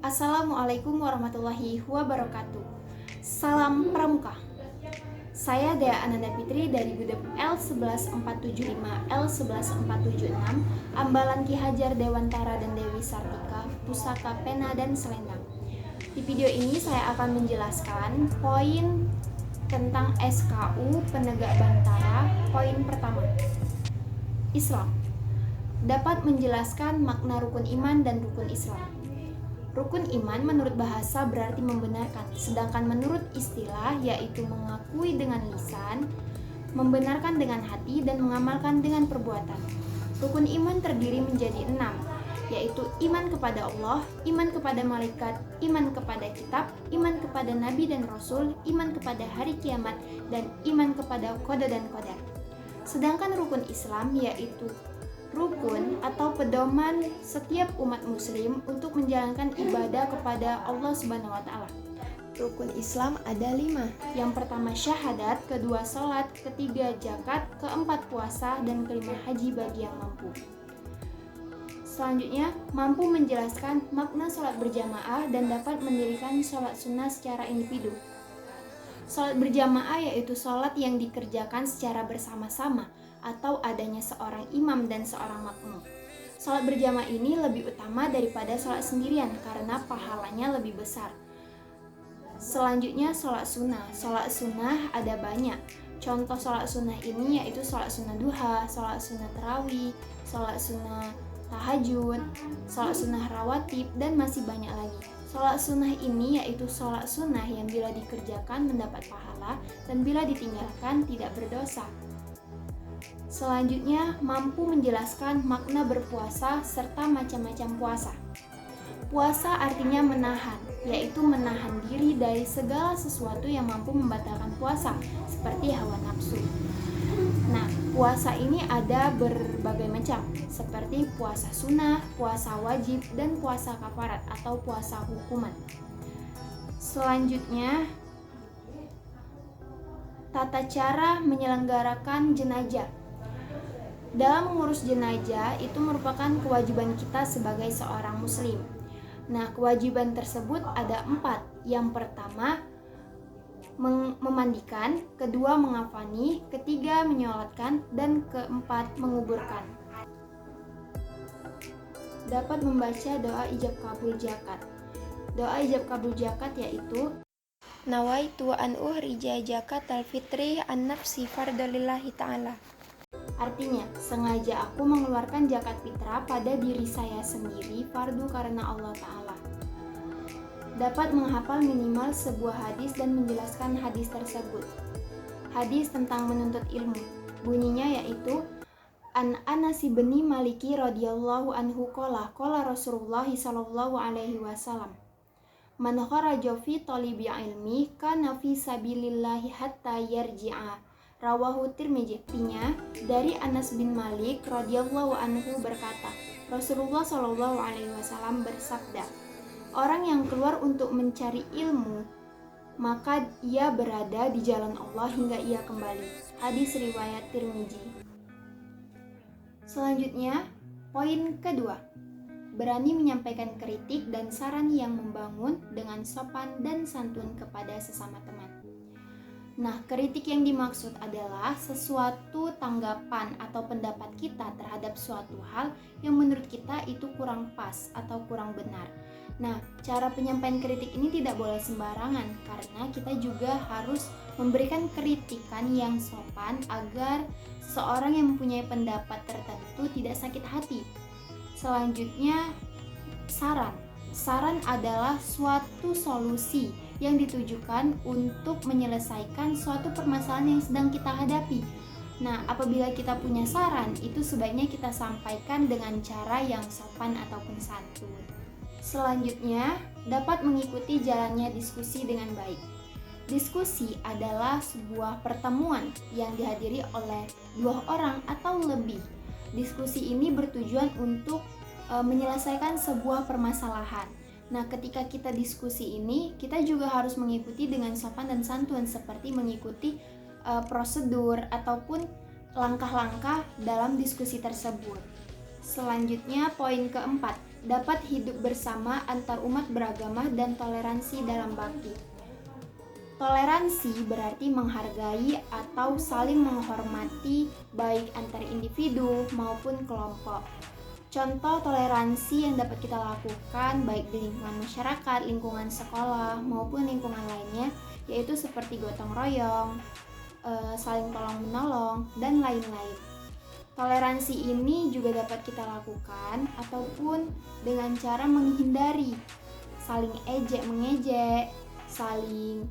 Assalamualaikum warahmatullahi wabarakatuh. Salam Pramuka. Saya Dea Ananda Fitri dari Gudep L11475 L11476 Ambalan Ki Hajar Dewantara dan Dewi Sartika Pusaka Pena dan Selendang. Di video ini saya akan menjelaskan poin tentang SKU Penegak Bantara. Poin pertama, Islam dapat menjelaskan makna rukun iman dan rukun Islam. Rukun iman menurut bahasa berarti membenarkan, sedangkan menurut istilah yaitu mengakui dengan lisan, membenarkan dengan hati, dan mengamalkan dengan perbuatan. Rukun iman terdiri menjadi 6, yaitu iman kepada Allah, iman kepada malaikat, iman kepada kitab, iman kepada nabi dan rasul, iman kepada hari kiamat, dan iman kepada qada dan qadar. Sedangkan rukun Islam yaitu rukun atau pedoman setiap umat muslim untuk menjalankan ibadah kepada Allah Subhanahu wa Ta'ala. Rukun Islam ada 5. Yang pertama syahadat, kedua sholat, ketiga zakat, keempat puasa, dan kelima haji bagi yang mampu. Selanjutnya, mampu menjelaskan makna sholat berjamaah dan dapat mendirikan sholat sunnah secara individu. Sholat berjamaah yaitu sholat yang dikerjakan secara bersama-sama atau adanya seorang imam dan seorang makmum. Sholat berjamaah ini lebih utama daripada sholat sendirian karena pahalanya lebih besar. Selanjutnya sholat sunnah. Sholat sunnah ada banyak. Contoh sholat sunnah ini yaitu sholat sunnah duha, sholat sunnah tarawih, sholat sunnah tahajud, sholat sunnah rawatib, dan masih banyak lagi. Sholat sunnah ini yaitu sholat sunnah yang bila dikerjakan mendapat pahala dan bila ditinggalkan tidak berdosa. Selanjutnya, mampu menjelaskan makna berpuasa serta macam-macam puasa. Puasa artinya menahan, yaitu menahan diri dari segala sesuatu yang mampu membatalkan puasa, seperti hawa nafsu. Nah, puasa ini ada berbagai macam, seperti puasa sunnah, puasa wajib, dan puasa kafarat atau puasa hukuman. Selanjutnya, tata cara menyelenggarakan jenazah. Dalam mengurus jenazah itu merupakan kewajiban kita sebagai seorang muslim. Nah, kewajiban tersebut ada 4. Yang pertama, memandikan, kedua mengafani, ketiga menyolatkan, dan keempat menguburkan. Dapat membaca doa ijab kabul zakat. Doa ijab kabul zakat yaitu nawaitu an uhrija zakatal fitri an nafsi fardalillahi ta'ala. Artinya, sengaja aku mengeluarkan zakat fitrah pada diri saya sendiri fardu karena Allah Ta'ala. Dapat menghafal minimal sebuah hadis dan menjelaskan hadis tersebut. Hadis tentang menuntut ilmu. Bunyinya yaitu An Anas bin Maliki radhiyallahu anhu qala Rasulullah sallallahu alaihi wasallam Man kharaja fi talibi ilmi kana fi sabilillahi hatta yarji'a. Rawahu Tirmidzi. Artinya, dari Anas bin Malik radhiyallahu anhu berkata, Rasulullah shallallahu alaihi wasallam bersabda, orang yang keluar untuk mencari ilmu, maka ia berada di jalan Allah hingga ia kembali. Hadis riwayat Tirmidzi. Selanjutnya, poin kedua, berani menyampaikan kritik dan saran yang membangun dengan sopan dan santun kepada sesama teman. Nah, kritik yang dimaksud adalah sesuatu tanggapan atau pendapat kita terhadap suatu hal yang menurut kita itu kurang pas atau kurang benar. Nah, cara penyampaian kritik ini tidak boleh sembarangan karena kita juga harus memberikan kritikan yang sopan agar seseorang yang mempunyai pendapat tertentu tidak sakit hati. Selanjutnya, saran. Saran adalah suatu solusi yang ditujukan untuk menyelesaikan suatu permasalahan yang sedang kita hadapi. Nah, apabila kita punya saran, itu sebaiknya kita sampaikan dengan cara yang sopan ataupun santun. Selanjutnya, dapat mengikuti jalannya diskusi dengan baik. Diskusi adalah sebuah pertemuan yang dihadiri oleh 2 orang atau lebih. Diskusi ini bertujuan untuk menyelesaikan sebuah permasalahan. Nah, ketika kita diskusi ini, kita juga harus mengikuti dengan sopan dan santun seperti mengikuti prosedur ataupun langkah-langkah dalam diskusi tersebut. Selanjutnya, poin keempat, dapat hidup bersama antar umat beragama dan toleransi dalam bakti. Toleransi berarti menghargai atau saling menghormati baik antar individu maupun kelompok. Contoh toleransi yang dapat kita lakukan baik di lingkungan masyarakat, lingkungan sekolah maupun lingkungan lainnya yaitu seperti gotong royong, saling tolong menolong, dan lain-lain. Toleransi ini juga dapat kita lakukan ataupun dengan cara menghindari saling ejek-mengejek, saling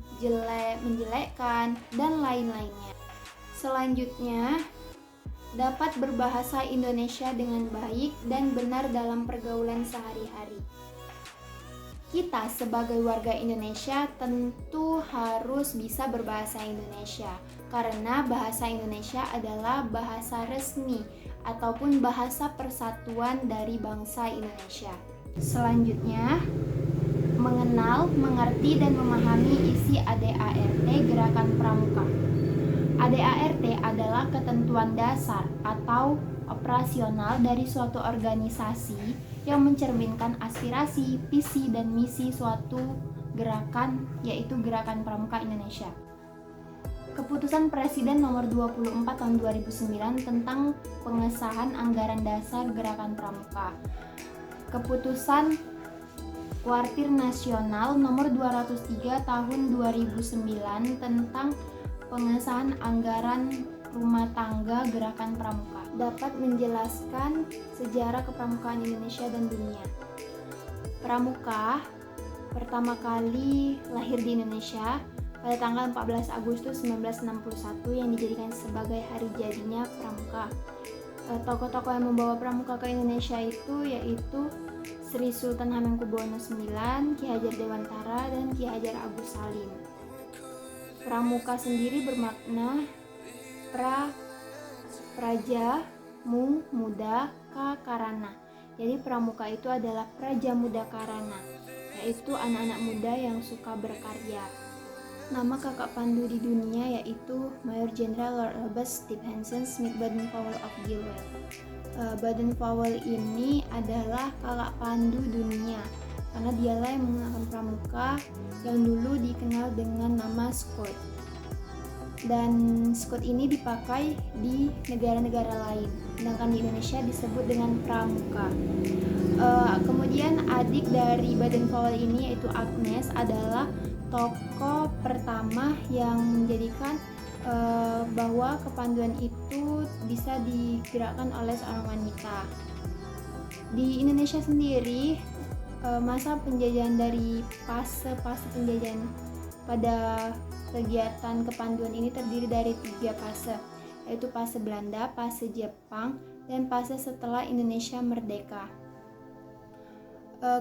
menjelekkan, dan lain-lainnya. Selanjutnya, dapat berbahasa Indonesia dengan baik dan benar dalam pergaulan sehari-hari. Kita sebagai warga Indonesia tentu harus bisa berbahasa Indonesia karena bahasa Indonesia adalah bahasa resmi ataupun bahasa persatuan dari bangsa Indonesia. Selanjutnya, mengenal, mengerti, dan memahami isi ADART Gerakan Pramuka. ADART adalah ketentuan dasar atau operasional dari suatu organisasi yang mencerminkan aspirasi, visi, dan misi suatu gerakan, yaitu Gerakan Pramuka Indonesia. Keputusan Presiden nomor 24 tahun 2009 tentang pengesahan anggaran dasar Gerakan Pramuka. Keputusan Kuartir Nasional nomor 203 tahun 2009 tentang pengesahan anggaran rumah tangga Gerakan Pramuka dapat menjelaskan sejarah kepramukaan Indonesia dan dunia. Pramuka pertama kali lahir di Indonesia pada tanggal 14 Agustus 1961 yang dijadikan sebagai hari jadinya Pramuka. Tokoh-tokoh yang membawa Pramuka ke Indonesia itu yaitu Sri Sultan Hamengkubuwono IX, Ki Hajar Dewantara, dan Ki Hajar Agus Salim. Pramuka sendiri bermakna praja, muda, karana. Jadi pramuka itu adalah praja muda karana, yaitu anak-anak muda yang suka berkarya. Nama kakak pandu di dunia yaitu Mayor Jenderal Lord Elbas Stephenson Smith Baden-Powell of Gilwell. Baden-Powell ini adalah kakak pandu dunia karena dialah yang menggunakan pramuka yang dulu dikenal dengan nama Scout. Dan Scout ini dipakai di negara-negara lain, sedangkan di Indonesia disebut dengan pramuka. Kemudian adik dari Baden-Powell ini yaitu Agnes adalah tokoh pertama yang menjadikan bahwa kepanduan itu bisa digerakkan oleh seorang wanita. Di Indonesia sendiri, masa penjajahan dari fase penjajahan pada kegiatan kepanduan ini terdiri dari 3 fase, yaitu fase Belanda, fase Jepang, dan fase setelah Indonesia merdeka.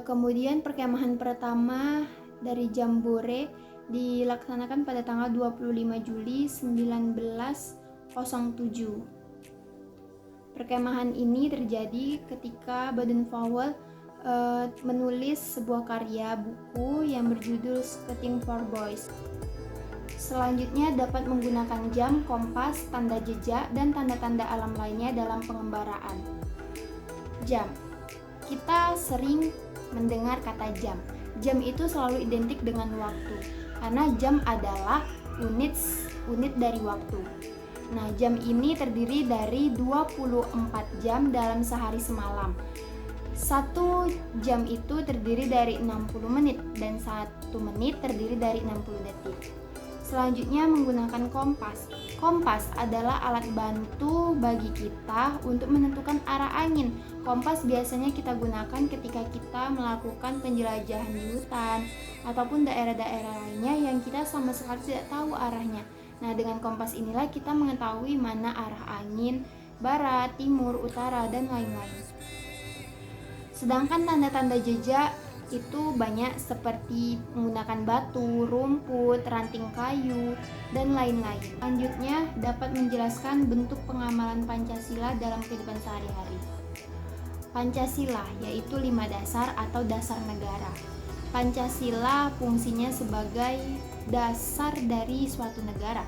Kemudian perkemahan pertama dari Jambore dilaksanakan pada tanggal 25 Juli 1907. Perkemahan ini terjadi ketika Baden-Powell menulis sebuah karya buku yang berjudul Scouting for Boys. Selanjutnya dapat menggunakan jam, kompas, tanda jejak, dan tanda-tanda alam lainnya dalam pengembaraan. Jam. Kita sering mendengar kata jam. Jam itu selalu identik dengan waktu, karena jam adalah unit dari waktu. Nah, jam ini terdiri dari 24 jam dalam sehari semalam. 1 jam itu terdiri dari 60 menit dan 1 menit terdiri dari 60 detik. Selanjutnya menggunakan kompas. Kompas adalah alat bantu bagi kita untuk menentukan arah angin. Kompas biasanya kita gunakan ketika kita melakukan penjelajahan di hutan ataupun daerah-daerah lainnya yang kita sama sekali tidak tahu arahnya. Nah, dengan kompas inilah kita mengetahui mana arah angin, barat, timur, utara, dan lain-lain. Sedangkan tanda-tanda jejak itu banyak seperti menggunakan batu, rumput, ranting kayu, dan lain-lain. Selanjutnya dapat menjelaskan bentuk pengamalan Pancasila dalam kehidupan sehari-hari. Pancasila yaitu 5 dasar atau dasar negara. Pancasila fungsinya sebagai dasar dari suatu negara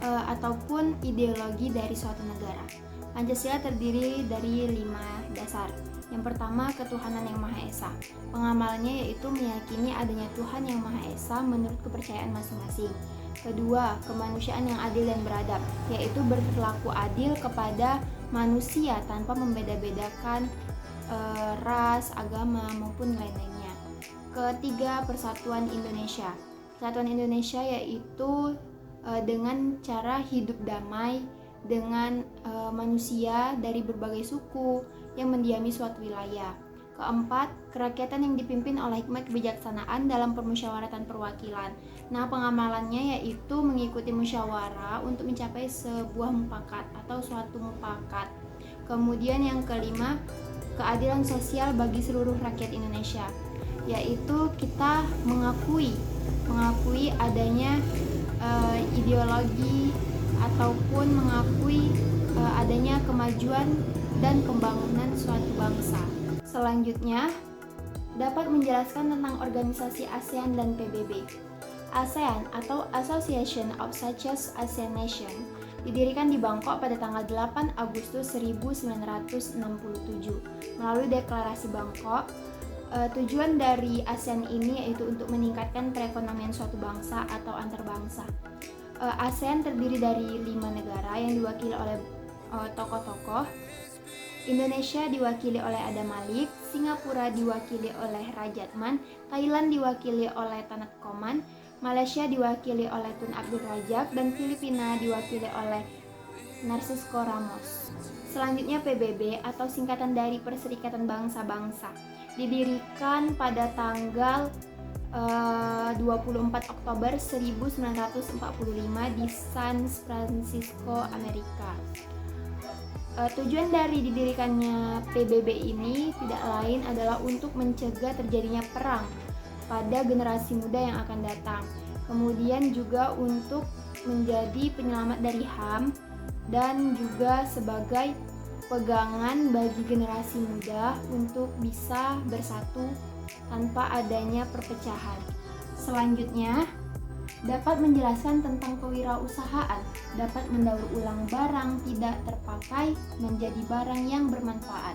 ataupun ideologi dari suatu negara. Pancasila terdiri dari 5 dasar, Yang pertama, ketuhanan yang Maha Esa. Pengamalannya yaitu meyakini adanya Tuhan yang Maha Esa menurut kepercayaan masing-masing. Kedua, kemanusiaan yang adil dan beradab, yaitu berlaku adil kepada manusia tanpa membeda-bedakan ras, agama, maupun lain-lainnya. Ketiga, persatuan Indonesia. Persatuan Indonesia yaitu dengan cara hidup damai dengan manusia dari berbagai suku yang mendiami suatu wilayah. Keempat, kerakyatan yang dipimpin oleh hikmat kebijaksanaan dalam permusyawaratan perwakilan. Nah, pengamalannya yaitu mengikuti musyawarah untuk mencapai sebuah mufakat atau suatu mufakat. Kemudian yang kelima, keadilan sosial bagi seluruh rakyat Indonesia, yaitu kita mengakui adanya ideologi ataupun mengakui adanya kemajuan dan pembangunan suatu bangsa. Selanjutnya, dapat menjelaskan tentang organisasi ASEAN dan PBB. ASEAN atau Association of Southeast Asian Nations didirikan di Bangkok pada tanggal 8 Agustus 1967 melalui Deklarasi Bangkok. Tujuan dari ASEAN ini yaitu untuk meningkatkan perekonomian suatu bangsa atau antar bangsa. ASEAN terdiri dari 5 negara yang diwakili oleh tokoh-tokoh. Indonesia diwakili oleh Adam Malik, Singapura diwakili oleh Rajatman, Thailand diwakili oleh Tanat Koman, Malaysia diwakili oleh Tun Abdul Razak, dan Filipina diwakili oleh Narcisco Ramos. Selanjutnya PBB atau singkatan dari Perserikatan Bangsa-Bangsa, didirikan pada tanggal 24 Oktober 1945 di San Francisco, Amerika. Tujuan dari didirikannya PBB ini tidak lain adalah untuk mencegah terjadinya perang pada generasi muda yang akan datang. Kemudian juga untuk menjadi penyelamat dari HAM dan juga sebagai pegangan bagi generasi muda untuk bisa bersatu tanpa adanya perpecahan. Selanjutnya, dapat menjelaskan tentang kewirausahaan, dapat mendaur ulang barang tidak terpakai menjadi barang yang bermanfaat.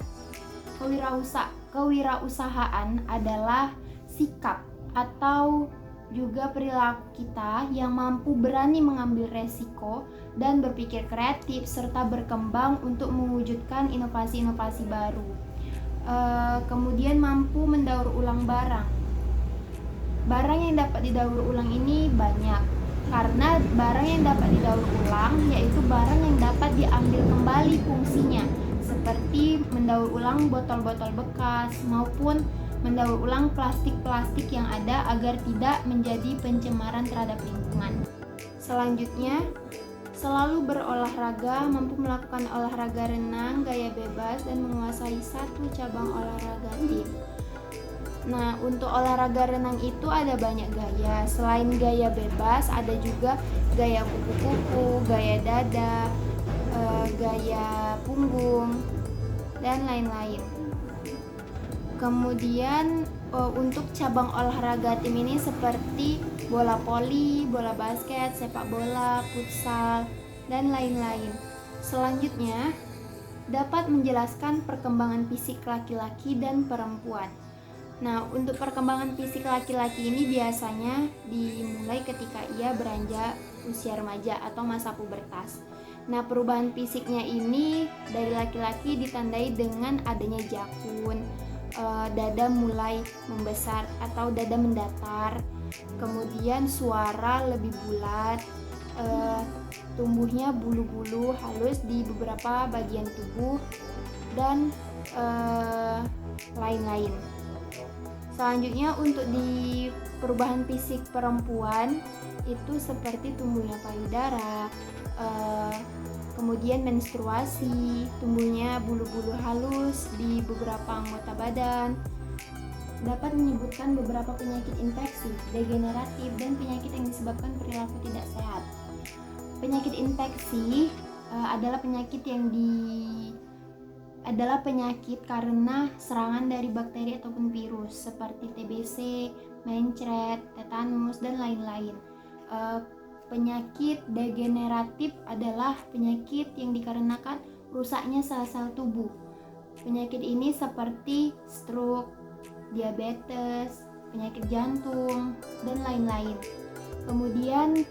Kewirausahaan adalah sikap atau juga perilaku kita yang mampu berani mengambil resiko dan berpikir kreatif serta berkembang untuk mewujudkan inovasi-inovasi baru. Kemudian mampu mendaur ulang barang. Barang yang dapat didaur ulang ini banyak, karena barang yang dapat didaur ulang yaitu barang yang dapat diambil kembali fungsinya, seperti mendaur ulang botol-botol bekas maupun mendaur ulang plastik-plastik yang ada agar tidak menjadi pencemaran terhadap lingkungan. Selanjutnya, selalu berolahraga, mampu melakukan olahraga renang, gaya bebas, dan menguasai satu cabang olahraga tim. Nah, untuk olahraga renang itu ada banyak gaya. Selain gaya bebas, ada juga gaya kupu-kupu, gaya dada, gaya punggung, dan lain-lain. Kemudian untuk cabang olahraga tim ini seperti bola voli, bola basket, sepak bola, futsal, dan lain-lain. Selanjutnya, dapat menjelaskan perkembangan fisik laki-laki dan perempuan. Nah, untuk perkembangan fisik laki-laki ini biasanya dimulai ketika ia beranjak usia remaja atau masa pubertas. Nah, perubahan fisiknya ini dari laki-laki ditandai dengan adanya jakun, dada mulai membesar atau dada mendatar, kemudian suara lebih bulat, tumbuhnya bulu-bulu halus di beberapa bagian tubuh, dan lain-lain. Selanjutnya untuk di perubahan fisik perempuan itu seperti tumbuhnya payudara, kemudian menstruasi, tumbuhnya bulu-bulu halus di beberapa anggota badan. Dapat menyebutkan beberapa penyakit infeksi, degeneratif, dan penyakit yang disebabkan perilaku tidak sehat. Penyakit infeksi adalah penyakit karena serangan dari bakteri ataupun virus seperti TBC, mencret, tetanus, dan lain-lain. Penyakit degeneratif adalah penyakit yang dikarenakan rusaknya sel-sel tubuh. Penyakit ini seperti stroke, diabetes, penyakit jantung, dan lain-lain. Kemudian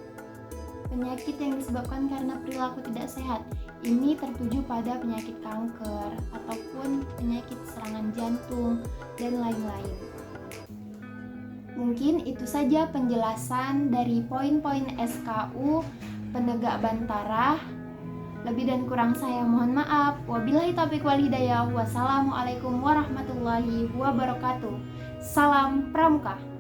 penyakit yang disebabkan karena perilaku tidak sehat. Ini tertuju pada penyakit kanker ataupun penyakit serangan jantung dan lain-lain. Mungkin itu saja penjelasan dari poin-poin SKU penegak Bantara. Lebih dan kurang saya mohon maaf. Wabillahi taufiq wal hidayah. Wassalamualaikum warahmatullahi wabarakatuh. Salam Pramuka.